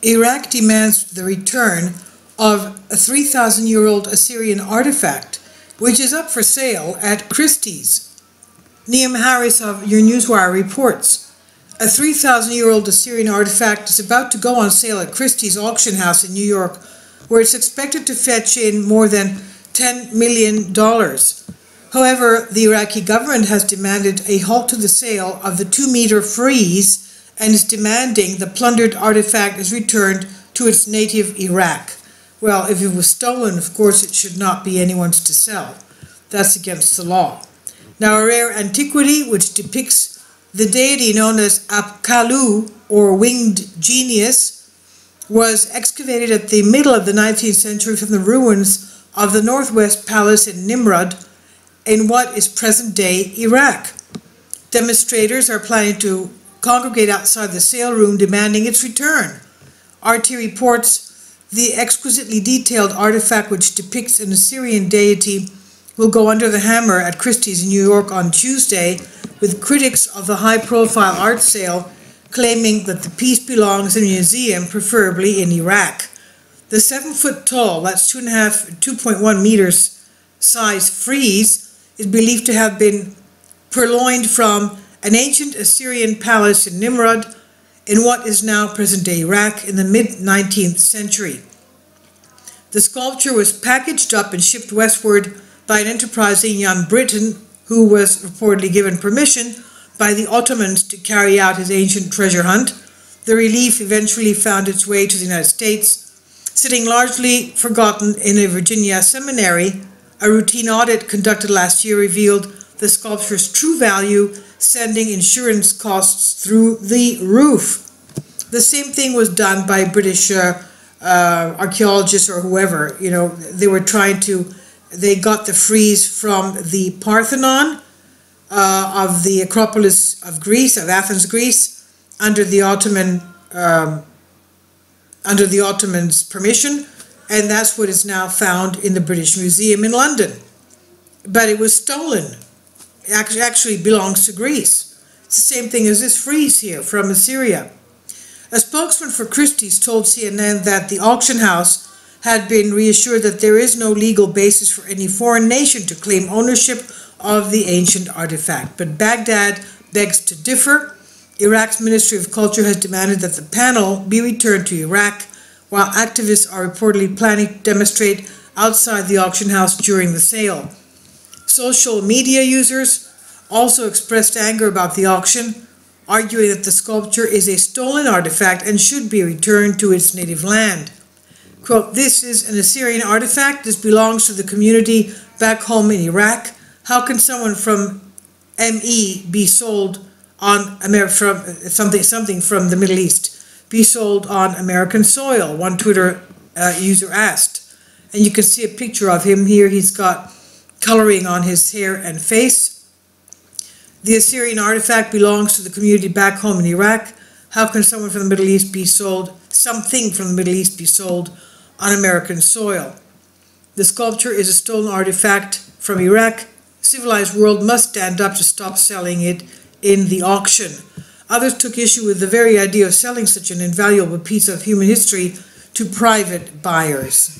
Iraq demands the return of a 3,000-year-old Assyrian artifact, which is up for sale at Christie's. Neam Harris of Your Newswire reports, a 3,000-year-old Assyrian artifact is about to go on sale at Christie's auction house in New York, where it's expected to fetch in more than $10 million. However, the Iraqi government has demanded a halt to the sale of the 2-meter frieze and is demanding the plundered artifact is returned to its native Iraq. Well, if it was stolen, of course, it should not be anyone's to sell. That's against the law. Now, a rare antiquity which depicts the deity known as Apkalu, or winged genius, was excavated at the middle of the 19th century from the ruins of the Northwest Palace in Nimrud in what is present-day Iraq. Demonstrators are planning to congregate outside the sale room demanding its return. RT reports the exquisitely detailed artifact which depicts an Assyrian deity will go under the hammer at Christie's in New York on Tuesday, with critics of the high-profile art sale claiming that the piece belongs in a museum, preferably in Iraq. The 7-foot-tall, that's 2.1 meters size frieze, is believed to have been purloined from an ancient Assyrian palace in Nimrud in what is now present-day Iraq in the mid-19th century. The sculpture was packaged up and shipped westward by an enterprising young Briton who was reportedly given permission by the Ottomans to carry out his ancient treasure hunt. The relief eventually found its way to the United States. Sitting largely forgotten in a Virginia seminary, a routine audit conducted last year revealed the sculpture's true value, sending insurance costs through the roof. The same thing was done by British archaeologists or whoever. You know, they got the frieze from the Parthenon of the Acropolis of Greece, of Athens, Greece, under the Ottomans' permission, and that's what is now found in the British Museum in London. But it was stolen. It actually belongs to Greece. It's the same thing as this frieze here from Assyria. A spokesman for Christie's told CNN that the auction house had been reassured that there is no legal basis for any foreign nation to claim ownership of the ancient artifact. But Baghdad begs to differ. Iraq's Ministry of Culture has demanded that the panel be returned to Iraq, while activists are reportedly planning to demonstrate outside the auction house during the sale. Social media users also expressed anger about the auction, arguing that the sculpture is a stolen artifact and should be returned to its native land. Quote, "This is an Assyrian artifact. This belongs to the community back home in Iraq. How can someone from ME be sold on something from the Middle East be sold on American soil?" one Twitter user asked. And you can see a picture of him here. He's got coloring on his hair and face. The Assyrian artifact belongs to the community back home in Iraq. How can someone from the Middle East be sold, something from the Middle East be sold on American soil? The sculpture is a stolen artifact from Iraq. Civilized world must stand up to stop selling it in the auction. Others took issue with the very idea of selling such an invaluable piece of human history to private buyers.